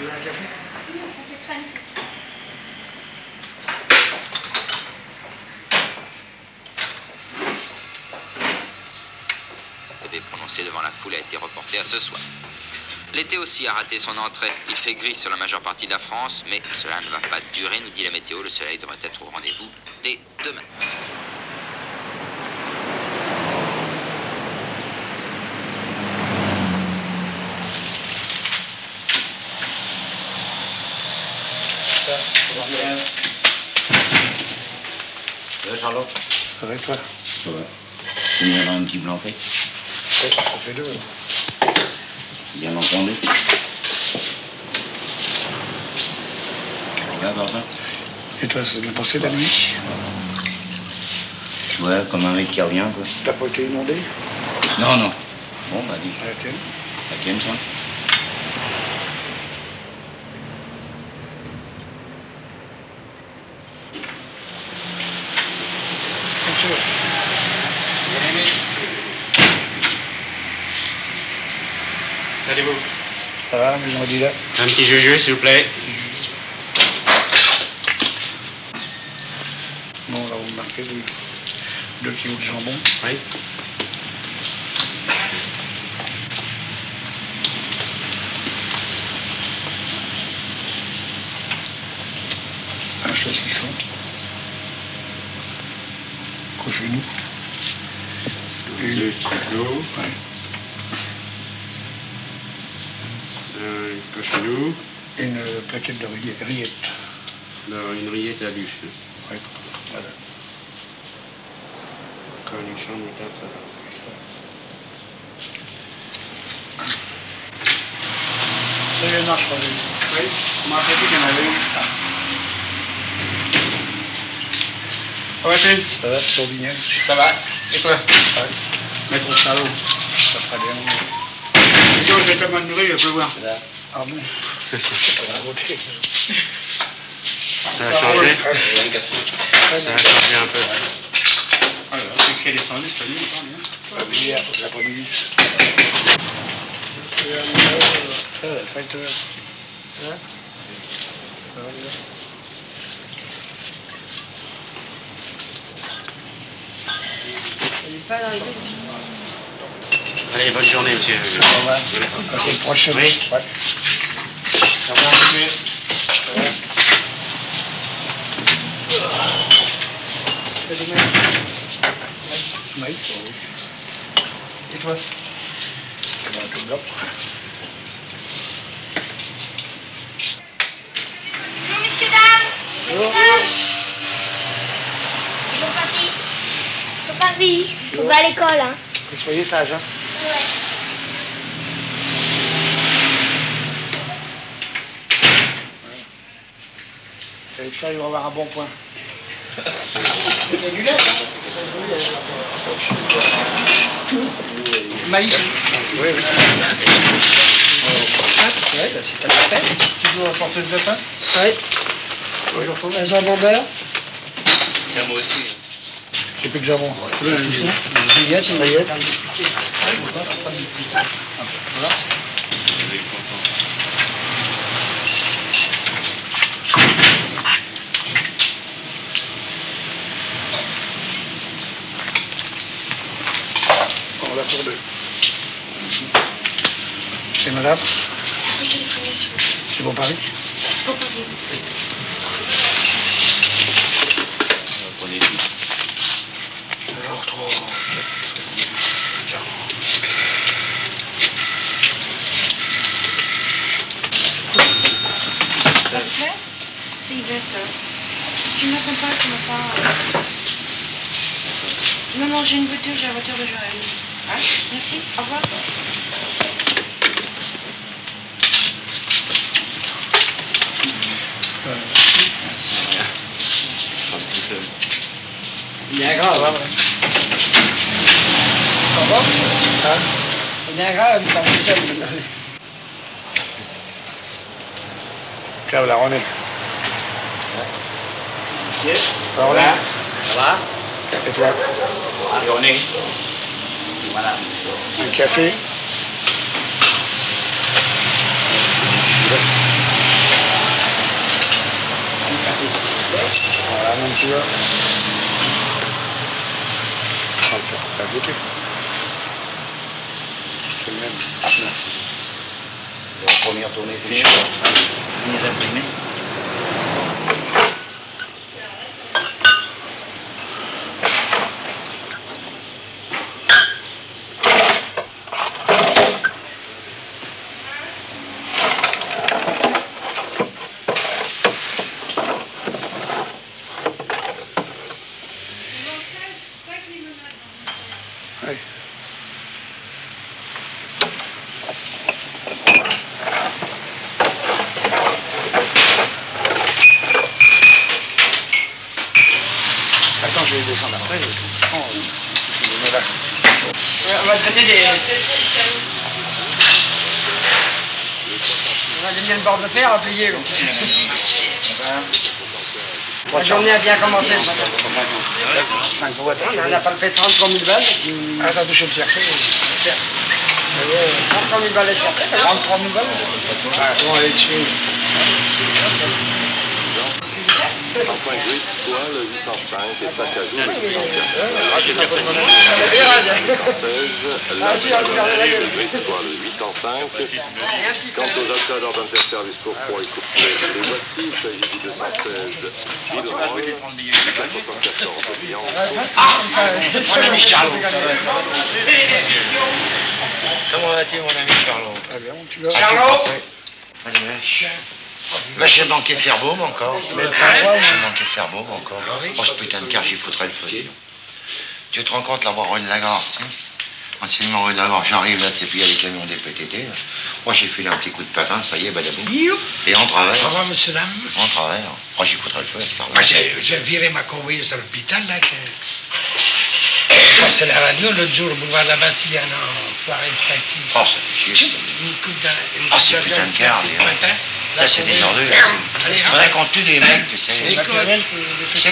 Tu veux un café? Oui, un café crème. Le prononcé devant la foule a été reporté à ce soir. L'été aussi a raté son entrée. Il fait gris sur la majeure partie de la France, mais cela ne va pas durer, nous dit la météo. Le soleil devrait être au rendez-vous dès demain. Ça va, Charlotte? Ça va et toi? Ça va. Tu veux avoir un petit blanc fait? Oui, ça fait deux. Bien entendu. Là, par ça? Et toi, ça s'est bien passé la nuit? Ouais, comme un mec qui revient, quoi. T'as pas été inondé? Non, non. Bon, bah, dis. La tienne? La tienne, ça? Monsieur. Allez-vous. Ça va, mais on dit là. Un petit jeu, s'il vous plaît. Bon, là, vous marquez 2 kilos de jambon. Oui. Un saucisson. Cochenou. Deux kilos. Ouais. Un cochenou. Une plaquette de rillettes. Alors, une rillette à l'huile. Ouais, voilà. Cornichon, moutarde, ça va. C'est bien marche, oui. Oui, on m'a rappelé qu'il y en avait une. Ça va, tu? Ça va, Sauvignon? Ça va. Et toi? Ouais. Mettre au salon. Ça fera bien. Plutôt, je vais te m'ennuyer, je peux voir. Ah bon? Ça va roter. Ça a changé. Ça a changé un peu. Alors, qu'est-ce qu'elle est descendue, c'est pas lui, Ah, mais hier, l'après-midi. Ça va, faites. Hein? Ça va bien. Allez, bonne journée, monsieur. Au revoir. À la prochaine. Oui. Ouais. Au revoir, monsieur. Maïs, oui. Et toi? C'est un peu blanc. Bonjour, messieurs, dames. Bonjour. Bonjour, papy. Bonjour, papy. On va à l'école, hein. Que soyez sages, hein. Ouais. Avec ça, il va avoir un bon point. Maïs. Oui, oui. Ouais, bah c'est à la peine. Tu veux apporter de lapin? Ouais. Un jambon beurre. Tiens, moi aussi. J'ai plus de jambon. Rillettes. Rillettes. On l'a pour deux. C'est madame? C'est pour Paris? Prenez tout. Alors, 3, 4, 70, 40. Parfait. C'est Yvette. Tu ne m'attends pas, ça m'a pas... Non, non, j'ai une voiture, j'ai la voiture de Joël. Hein? Merci, au revoir. Niagara, ouais. Comment? Hein? Niagara, elle est pas tout seul. Ciao, la René. Yes. La René. Ça va? Et toi? Ah, journée. Voilà. Un café? Voilà, mon petit gars. On va le faire pas goûter. C'est le même. La première tournée finie. On les imprimés. Ouais. Attends, je vais descendre après. Oh, je là. On va te donner des... On va donner une barre de fer à payer. La journée a bien commencé ce matin. 5 boîtes. On n'a pas fait 33 000 balles. Attends, je vais le chercher. 33 000 balles à chercher, c'est 33 000 balles. On va aller dessus. Enfin gris, toile 805 et sac à dos 816. Gris, toile 805. Quant aux alternateurs d'interservice pour proie et coupe-clés, les voici, il s'agit du 216 Hydrol, 474 Bianco. Mon ami Charlot. Comment vas-tu, mon ami Charlot? Très bien, tu vas. Charlot. Allez, vache. Va chez Banquet Fairbaum encore. Chez Banquet Fairbaum encore. Oh, ce putain de car, j'y foutrais le feu. Tu te rends compte, là-bas, rue de la Garde, tu sais? Anciennement rue de la Garde, j'arrive là, et puis il y a les camions des PTT. Là. Moi, j'ai filé un petit coup de patin, ça y est, badabou. Et on travaille. Au revoir, monsieur, dame. On travaille. Oh, j'y foutrais le feu, ce car. Moi, j'ai viré ma convoyeuse à l'hôpital, là. C'est la radio, l'autre jour, au boulevard de la Bastille, il y a un foiré de taxi. Oh, ça fait chier. Oh, ces putains de cars, les mecs. Ça, c'est des ordures. C'est vrai qu'on tue des mecs, tu sais. C'est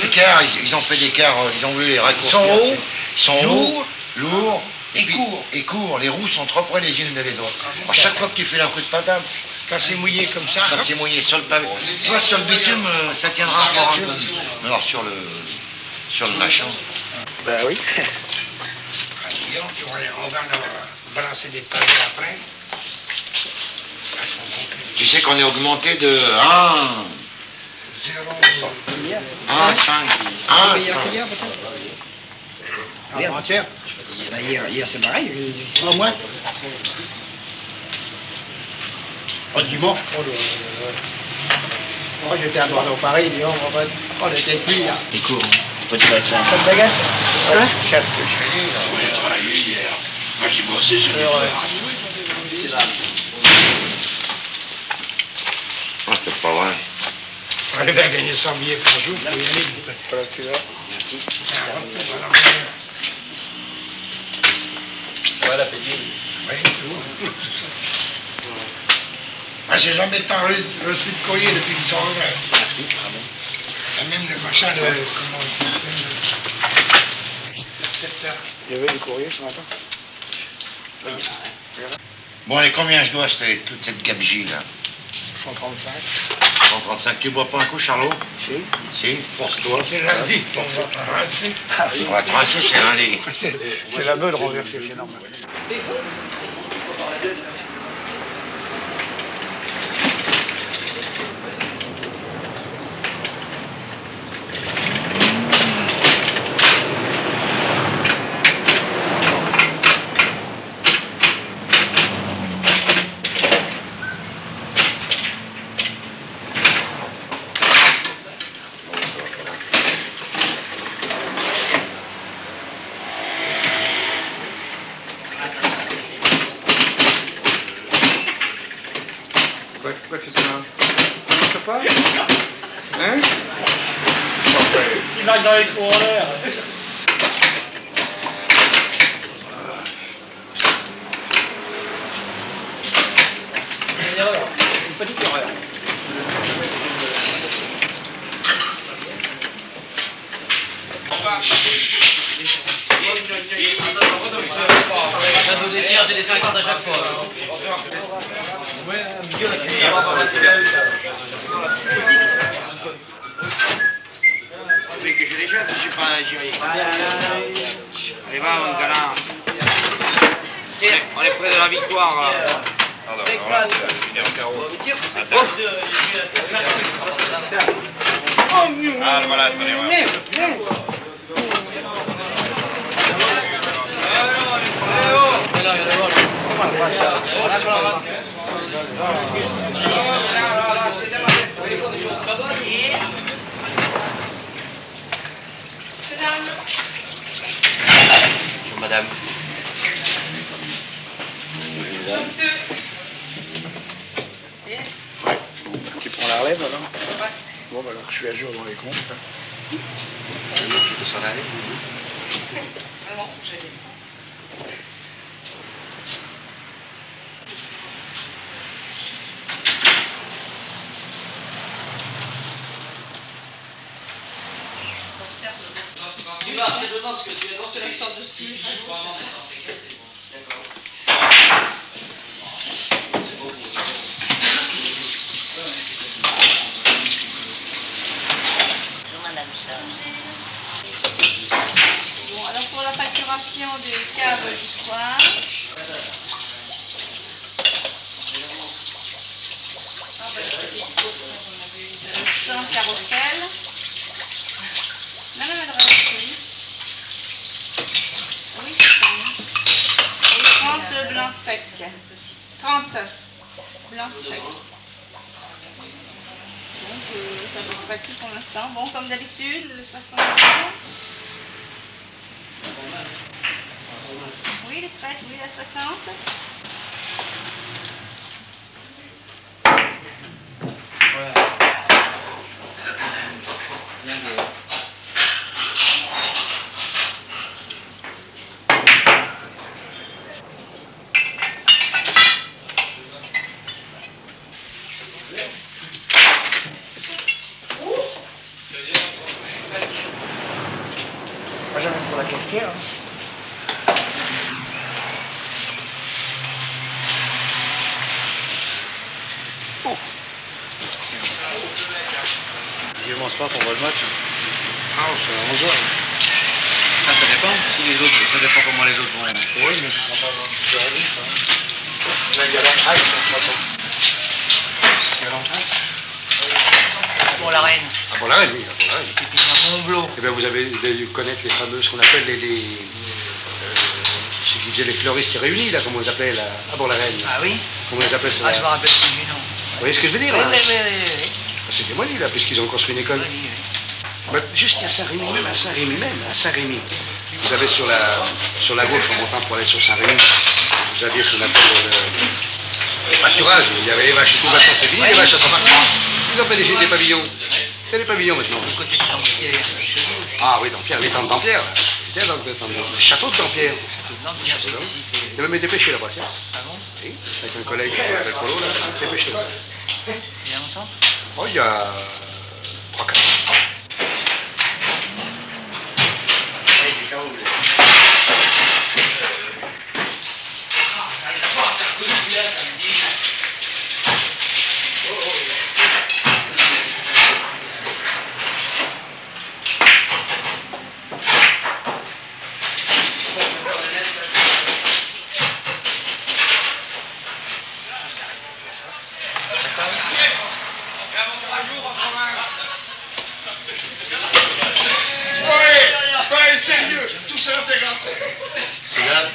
des cars, ils ont fait des cars, ils ont voulu les raccourcir. Ils sont hauts, ils sont lourds, lourds et courts. Et courts. Les roues sont trop près les unes des autres. À chaque fois que tu fais un coup de patin, quand c'est mouillé comme ça. quand c'est mouillé sur le pavé. Tu vois, sur le bitume, ça tiendra encore un peu. Mais alors, sur le machin. Ben oui. On va balancer des pavés après. Tu sais qu'on est augmenté de 1,5. Avant-hier. Hier, c'est pareil. Au moins. Oh, dimanche. Moi, j'étais à Bordeaux-Paris, disons, on était cuits, là. Il court. Pas de baguette? Hein? 4. J'ai travaillé hier. Moi, j'ai bossé, j'ai C'est là. Ah, c'est pas vrai. On arrive à gagner 100 billets par jour pour y aller. Voilà, tu vois. Ça va l'appétit? Oui, tout ça. Moi, j'ai jamais tant reçu de courrier depuis qu'ils sont ouverts. Merci, bravo. Même le machin de... Comment on dit? Il y avait du courrier ce matin? Bon, allez, combien je dois toute cette gabegie, là? 135. 135. Tu bois pas un coup, Charlot? Si. Si? Force-toi. C'est lundi, on va tracer. On va tracer, c'est lundi. C'est la beuh de renverser, c'est normal. Pourquoi tu te marres? Ça ne marche pas? Hein? Il va dans les coureurs. Une erreur, une petite erreur. Ça vaut des tirs, c'est des 50 à chaque fois. jury. Allez, va, mon galant. On est près de la victoire, là. C'est quoi finir au carreau. Ah, voilà, attendez, ouais. Madame. Tu prends la relève, alors? Bon, bah alors je suis à jour dans les comptes. Tu peux s'en aller? Non, j'ai... Tu vas, c'est devant ce que tu es dans cette histoire de style. Vraiment, dans ces cas, c'est bon. D'accord. Bonjour Madame Charles. Bon, alors pour la facturation des caves du soir. 100 carrousel. Madame adresse, oui. Oui, c'est ça. Et 30 blancs secs. 30 blancs secs. Bon, ça ne peut pas tout pour l'instant. Bon, comme d'habitude, le 60 jours. Oui, les traites, oui, à 60. Moi, j'en ai pour la cafetière. Dimanche soir qu'on voit le match. Ah, c'est à 11h. Ah, ça dépend. Si les autres, ça dépend comment les autres vont. Oui, mais ce ne sera pas avant 10h30, ça. Là, il y a l'entraille, ça ne sera pas. Il y a l'entraille. Bon, la reine. Ah bon, la reine, oui. Ah, bon, la reine. Et puis un Mont-Blanc. Eh bien, vous avez dû connaître les fameux, ce qu'on appelle ceux qui faisaient les fleuristes réunis, là, comment on les appelait, là. Ah bon, la reine. Ah oui? Comment on les appelait, Ah, je me rappelle plus du nom. Vous voyez ce que je veux dire, Oui, là? oui, oui, oui. C'est démoli, là, puisqu'ils ont construit une école. Oui, oui. Bah, jusqu'à Saint-Rémy, même à Saint-Rémy. Vous avez sur la gauche, en montant pour aller sur Saint-Rémy, vous aviez ce qu'on appelle le pâturage. Il y avait les vaches et tout, maintenant c'est fini, les vaches, elles sont parties. Ils ont fait des pavillons. C'est des pavillons maintenant. Du côté de Dampierre, Ah oui, Dampierre, les temps de Dampierre. C'était dans le château de Dampierre. J'ai même été pêché là-bas, tiens. Ah bon? Oui, avec un collègue qui s'appelle Polo, là, j'ai été pêché là-bas. Il y a longtemps? Oh, il y a 3-4 ans. Sérieux, tout ça intégration. C'est là.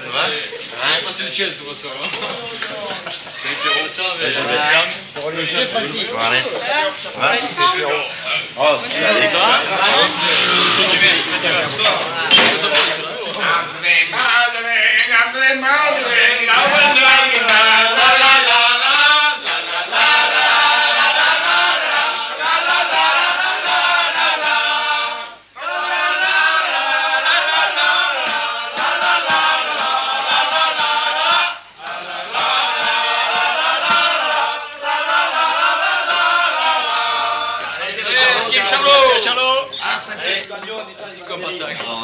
Ça va? C'est le chef de recevoir. C'est le Pierrot. Ça, mais pour les jeunes. Bon, allez. Ça va? C'est le Pierrot. Oh, ça va?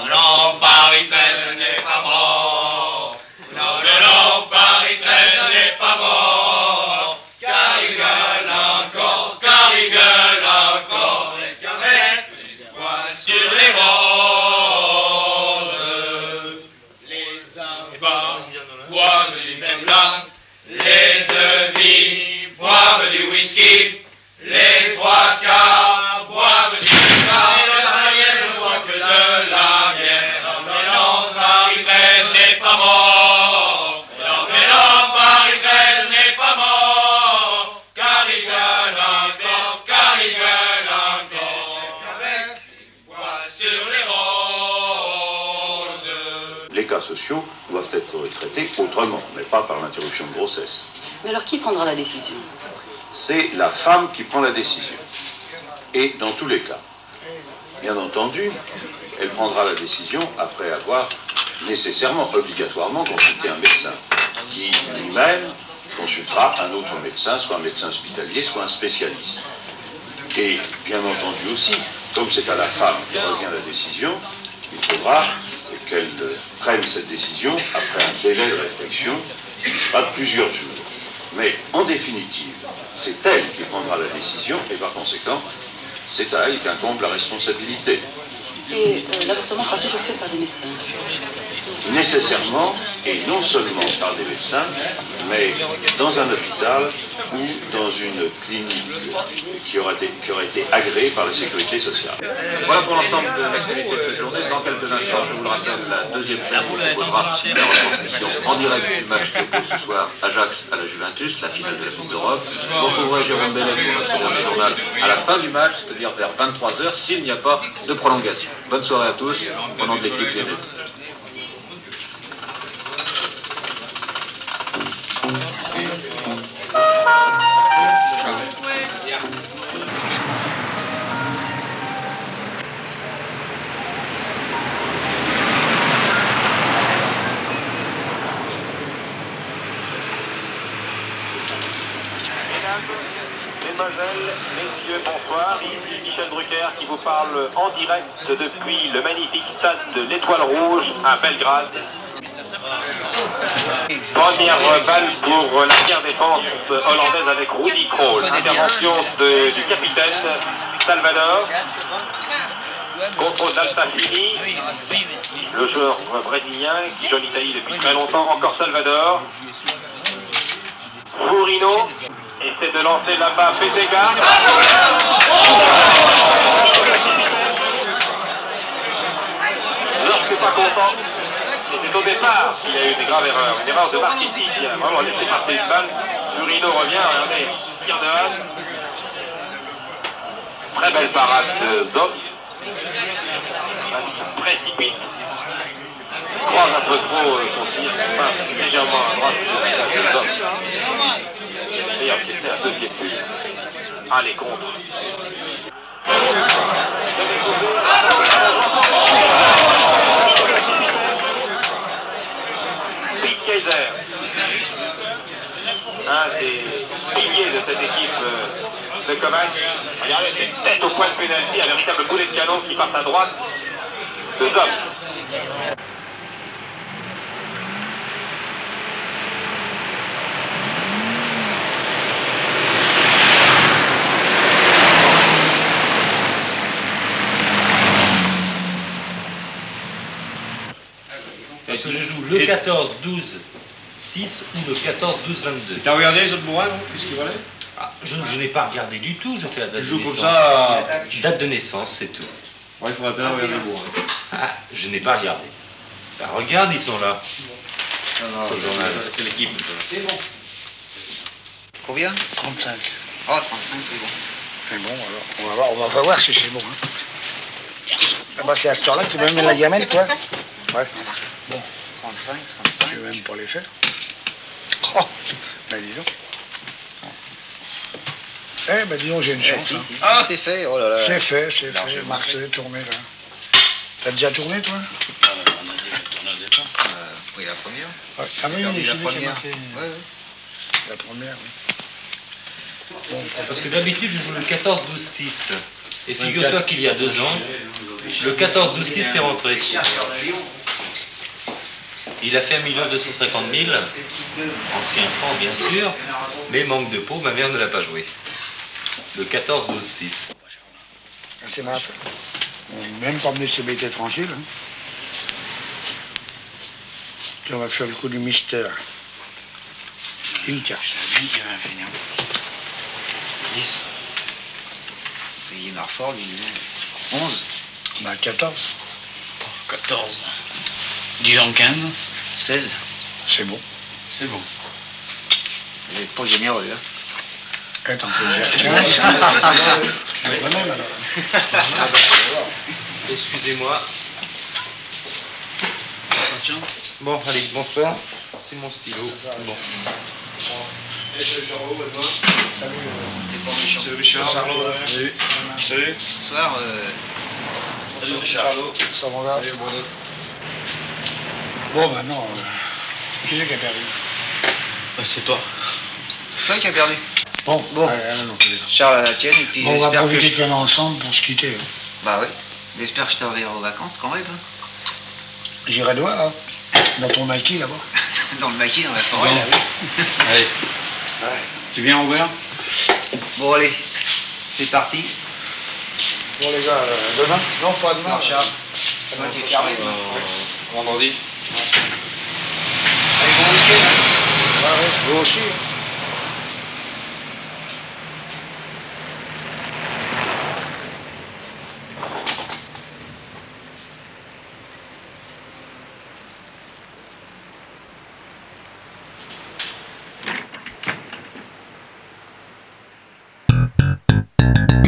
Non, Paris 13 n'est pas mort. Non, Paris 13 n'est pas mort. Car il gueule encore, et qu'avec les voix boivent du whisky. Les trois quarts boivent du vin. Et le moyen ne boit que de la bière. L'ambulance Paris 13 n'est pas mort. L'ambulance Paris 13 n'est pas mort. Car il gueule encore, car il gueule encore. Avec du poil sur les roses. Les cas sociaux doivent être traités autrement, mais pas par l'interruption de grossesse. Mais alors qui prendra la décision? C'est la femme qui prend la décision. Et dans tous les cas, bien entendu, elle prendra la décision après avoir nécessairement, obligatoirement consulté un médecin qui lui-même consultera un autre médecin, soit un médecin hospitalier, soit un spécialiste. Et bien entendu aussi, comme c'est à la femme que revient la décision, il faudra qu'elle prenne cette décision après un délai de réflexion qui sera de plusieurs jours. Mais en définitive, c'est elle qui prendra la décision et par conséquent, c'est à elle qu'incombe la responsabilité. Et l'avortement sera toujours fait par des médecins? Nécessairement, et non seulement par des médecins, mais dans un hôpital ou dans une clinique qui aura été agréée par la sécurité sociale. Voilà pour l'ensemble de l'actualité de cette journée. Dans quelques instants, je vous le rappelle, la deuxième chaîne vous proposera la retransmission en direct du match de foot ce soir, Ajax à la Juventus, la finale de la Coupe d'Europe. Vous retrouverez Jérôme Bellet pour notre programme journal à la fin du match, c'est-à-dire vers 23h, s'il n'y a pas de prolongation. Bonne soirée à tous, au nom de l'équipe Liège. Mesdemoiselles, messieurs, bonsoir. Ici Michel Drucker qui vous parle en direct depuis le magnifique stade de l'Étoile Rouge à Belgrade. Première balle pour la pierre défense hollandaise avec Rudy Krol. Intervention du capitaine Salvador. Contrôle d'Altafini. Le joueur brésilien qui joue en Italie depuis très longtemps. Encore Salvador. Fourino essaie de lancer là-bas Pétéga. Lorsque pas content, c'est au départ qu'il y a eu des graves erreurs. Une erreur de marketing, il a vraiment laissé passer une balle. Fourino revient, regardez, tir de hache. Très belle parade de Doc. Précipite. Croise un peu trop son tir, légèrement à droite de Doc. D'ailleurs, c'était un deuxième but. Allez, contre. Pete Kaiser, un des piliers de cette équipe de Kovac. Regardez, c'est tête au point de pénalty, un véritable boulet de canon qui passe à droite de Zop. Parce que je joue le 14, 12, 6 ou le 14, 12, 22. T'as regardé les autres bourrins, qu'est-ce qu'ils valaient? Je n'ai pas regardé du tout, je fais la date Tu joues de comme naissance. ça Date de naissance, c'est tout. Ouais, il faudrait bien regarder les bourrins. Ah, je n'ai pas regardé. Ah, regarde, ils sont là. Sur le journal. C'est l'équipe. C'est bon. Combien? 35. Oh, 35, c'est bon. C'est bon, alors. On va voir si c'est bon. Hein. Ah bah, c'est à cette heure-là que tu veux même la gamelle, toi? Ouais. Bon. 35. Tu veux même pas les faire? Oh, ben dis donc. Eh ben dis donc, j'ai une chance. Si, hein. si, Ah, c'est fait, oh là là. c'est fait. Marqué, tourné, là. T'as déjà tourné, toi? On a déjà tourné au départ. Oui, la première. Ouais. Ah oui, Perdu c'est la lui qui a première. marqué. Ouais. La première, oui. Bon, Parce que d'habitude, je joue le 14, 12, 6. Et figure-toi qu'il y a 2 ans, le 14, 12, 6 est rentré. Il a fait 1 250 000, ancien franc bien sûr, mais manque de peau, ma mère ne l'a pas joué. Le 14, 12, 6. c'est marrant. On n'a même pas mené ce bêté tranquille. Hein. Puis on va faire le coup du mystère. Inca. 10. Et Marford, il est 11. Bah 14. 14. Disons 15. 16. C'est bon. C'est bon. Vous n'êtes pas généreux, hein. Attends, on peut dire 15. Quand même, alors. Excusez-moi. Bon, allez, bonsoir. C'est mon stylo. Bon. C'est pas méchant. Salut Richard. Salut. Salut. Bonsoir. Salut Richard. Ça mon gars. Bon, maintenant, qui c'est qui a perdu? Bah, c'est toi. Toi qui as perdu. Bon, Charles à la tienne, et puis bon, on va j'espère que profiter je... qu'on est ensemble pour se quitter. Hein. Bah oui. J'espère que je te reverrai aux vacances quand même. J'irai loin, là. Dans ton maquis, là-bas. Dans le maquis, dans la forêt, Bon. là, oui. Allez. Tu viens en verre? Bon, allez. C'est parti. Bon, les gars, demain? Non, pas demain. Charles. C'est moi qui ai fermé. Vendredi. Allez, bon week-end. Ouais, ouais, vous aussi. Hein. Thank you.